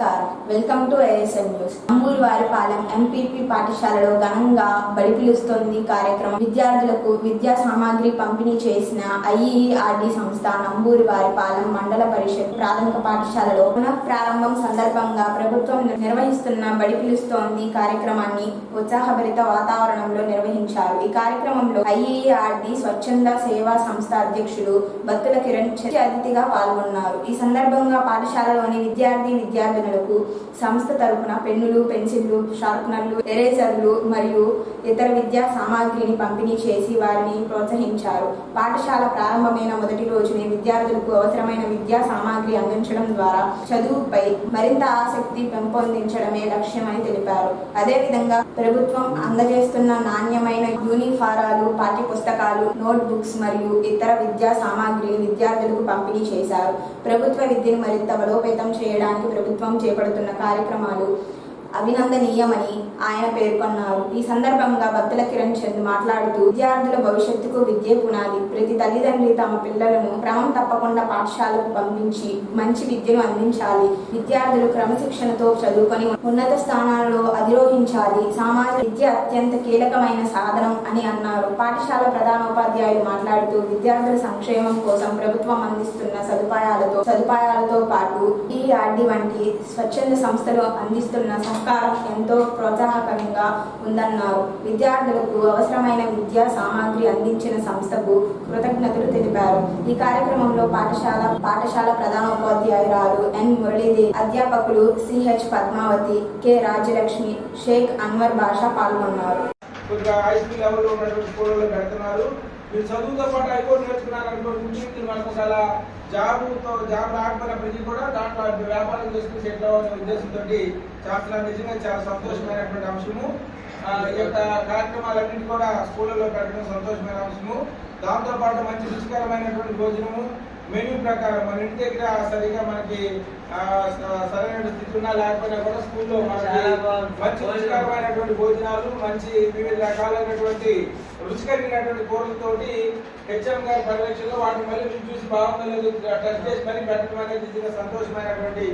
నమస్కారం. Welcome to ASM news. Amburuvaripalem MPP పాఠశాలలో ఘనంగా బడి పిలుస్తోంది కార్యక్రమం. విద్యార్థులకు విద్యా సామాగ్రి పంపిణీ చేసిన IERD సంస్థ నంబూరువారిపాలెం మండల పరిషత్ ప్రాథమిక పాఠశాలలో పునః ప్రారంభం సందర్భంగా ప్రభుత్వం నిర్వహిస్తున్న బడి పిలుస్తోంది కార్యక్రమాన్ని ఉత్సాహభరిత వాతావరణంలో నిర్వహించారు. ఈ కార్యక్రమంలో IERD స్వచ్ఛంద సేవా సంస్థ అధ్యక్షుడు బత్తుల కిరణ్ ముఖ్య అతిథిగా పాల్గొన్నారు. ఈ సందర్భంగా పాఠశాలలోని విద్యార్థినులకు సంస్థ తరపున పెన్నులు, పెన్సిళ్లు, షార్ప్నర్లు, ఎరేజర్లు మరియు ఇతర విద్యా సామాగ్రిని పంపిణీ చేసి వారిని ప్రోత్సహించారు. పాఠశాల ప్రారంభమైన మొదటి రోజునే విద్యార్థులకు అవసరమైన విద్యా సామాగ్రి అందించడం ద్వారా చదువుపై మరింత ఆసక్తి పెంపొందించడమే లక్ష్యమని తెలిపారు. అదేవిధంగా ప్రభుత్వం అందజేస్తున్న నాణ్యమైన యూనిఫారాలు, పాఠ్య పుస్తకాలు, నోట్ బుక్స్ మరియు ఇతర విద్యా సామాగ్రిని విద్యార్థులకు పంపిణీ చేశారు. ప్రభుత్వ విద్యను మరింత బలోపేతం చేయడానికి ప్రభుత్వం చేపడుతున్న కార్యక్రమాలు అభినందనీయమని ఆయన పేర్కొన్నారు. ఈ సందర్భంగా బత్తుల కిరణ్ చంద్ మాట్లాడుతూ విద్యార్థుల భవిష్యత్తుకు విద్యే పునాది. ప్రతి తల్లిదండ్రి తమ పిల్లలను క్రమం తప్పకుండా పాఠశాలకు పంపించి మంచి విద్యను అందించాలి. విద్యార్థులు క్రమశిక్షణతో చదువుకొని ఉన్నత స్థానాలలో అధిరోహించాలి. సామాజిక విద్య అత్యంత కీలకమైన సాధనం అని అన్నారు. పాఠశాల ప్రధానోపాధ్యాయులు మాట్లాడుతూ విద్యార్థుల సంక్షేమం కోసం ప్రభుత్వం అందిస్తున్న సదుపాయాలతో పాటు IERD వంటి స్వచ్ఛంద సంస్థలు అందిస్తున్న సహకారం ఎంతో ప్రోత్సాహకరంగా ఉందన్నారు. విద్యార్థులకు అవసరమైన విద్యా సామాగ్రి అందించిన సంస్థకు కృతజ్ఞతలు తెలిపారు. ఈ కార్యక్రమంలో పాఠశాల ప్రధానోపాధ్యాయురాలు N మురళీదేవి, అధ్యాపకులు CH పద్మావతి, K రాజ్యలక్ష్మి, షేక్ అన్వర్ బాషా పాల్గొన్నారు. మీరు చదువుతో పాటు అయిపోయి నేర్చుకున్నారనుకోండి, మనకు అలా జాబ్ రాకపోయినప్పటికీ కూడా దాంట్లో వ్యాపారం చేసుకుని సెటిల్ అవ్వాలనే ఉద్దేశంతో చేస్తున్నారు. నిజంగా చాలా సంతోషమైనటువంటి అంశము. ఈ యొక్క కార్యక్రమాలన్నింటి కూడా స్కూళ్ళలో పెట్టడం సంతోషమైన అంశము. దాంతోపాటు మంచి రుచికరమైనటువంటి భోజనము మెనూ ప్రకారం మన ఇంటి దగ్గర సరిగా మనకి సరైన స్థితి ఉన్నా లేకపోయినా కూడా స్కూల్లో మనకి మంచి రుచికరమైనటువంటి భోజనాలు, మంచి వివిధ రకాలైనటువంటి రుచికరమైనటువంటి కూరలతోటి HM గారి పర్యవేక్షణలో వాటిని మళ్ళీ చూసి బాగుందో లేదు టెస్ట్ చేసి మళ్ళీ పెట్టడం అనేది నిజంగా సంతోషమైనటువంటి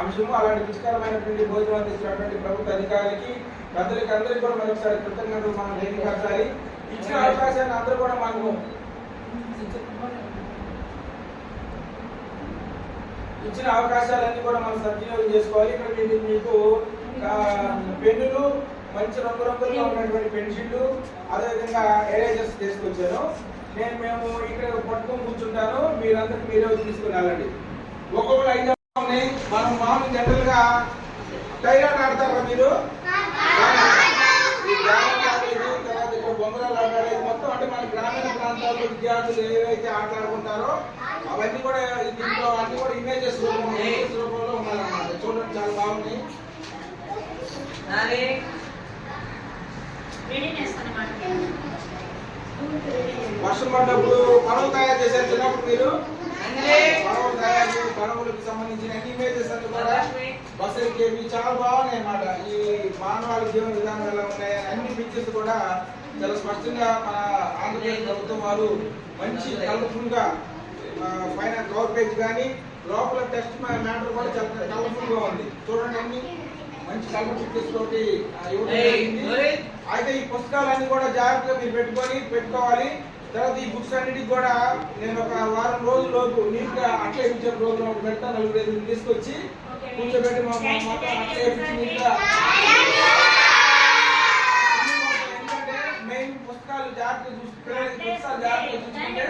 అంశము. అలాంటి రుచికరమైనటువంటి భోజనం అందిస్తున్నటువంటి ప్రభుత్వ అధికారులకి, పెద్దలకి అందరికీ కూడా మరొకసారి కృతజ్ఞతలు మనం తెలియపరచాలి. ఇచ్చిన అవకాశాన్ని అందరూ కూడా మనము ఇచ్చిన అవకాశాలన్నీ కూడా మనం సద్వినియోగం చేసుకోవాలి. ఇక్కడ మీకు పెన్నులు, మంచి రంగురంగులుగా ఉన్నటువంటి పెన్సిళ్ళు, అదేవిధంగా ఎరేజర్స్ తీసుకొచ్చాను. మేము ఇక్కడ పట్టుకొని కూర్చుంటాను, మీరందరికీ మీరే తీసుకుని వెళ్ళండి. ఒక్కొక్కరు 5 ఉన్నాయి. మనం మామూలు జనరల్ గా టైరాట్ ఆడతారా మీరు? తర్వాత ఇక్కడ బొమ్మలాలు ఆడాలి. మొత్తం అంటే మన గ్రామీణ ప్రాంతాల్లో విద్యార్థులు ఏవైతే ఆటలాడుకుంటారో అవన్నీ కూడా దీంట్లో అన్ని కూడా ఇమేజెస్ రూపంలో ఉన్నారన్నమాట. చూడండి, చాలా బాగున్నాయి. వర్షం పడ్డప్పుడు పడవ తయారు చేశారు చిన్నప్పుడు మీరు. పడవ తయారు చేసి పడవలకు సంబంధించిన అన్ని ఇమేజెస్ అన్ని కూడా బస్సులకి చాలా బాగున్నాయి అన్నమాట. ఈ మానవాళి జీవన విధానం ఎలా ఉన్నాయి అన్ని పిక్చర్స్ కూడా చాలా స్పష్టంగా మన ఆంధ్రప్రదేశ్ ప్రభుత్వం వారు మంచి కలర్ఫుల్ గా పైన కవర్ పేజ్ కానీ లోపల టెస్ట్ మ్యాటర్ కూడా చాలా కలర్ఫుల్ గా ఉంది. చూడండి, అన్ని మంచి కలర్ పిక్చర్స్ తోటి అయితే ఈ పుస్తకాలన్నీ కూడా జాగ్రత్తగా మీరు పెట్టుకోవాలి. తర్వాత ఈ బుక్స్ అన్నిటికి కూడా నేను ఒక వారం రోజుల్లోపు నీట్ గా అట్లే ఇచ్చే ప్రోగ్రామ్ పెడతా. 4-5 తీసుకొచ్చి కూర్చోబెట్టి మొత్తం అట్లే నీట్ గా. ఎందుకంటే మెయిన్ పుస్తకాలు జాగ్రత్తగా చూసుకుంటే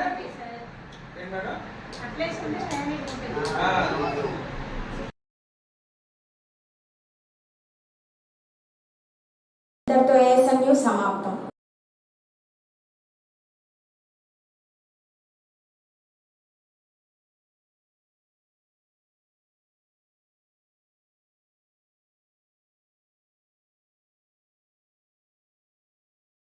ఏంటంటే ఇంతటితో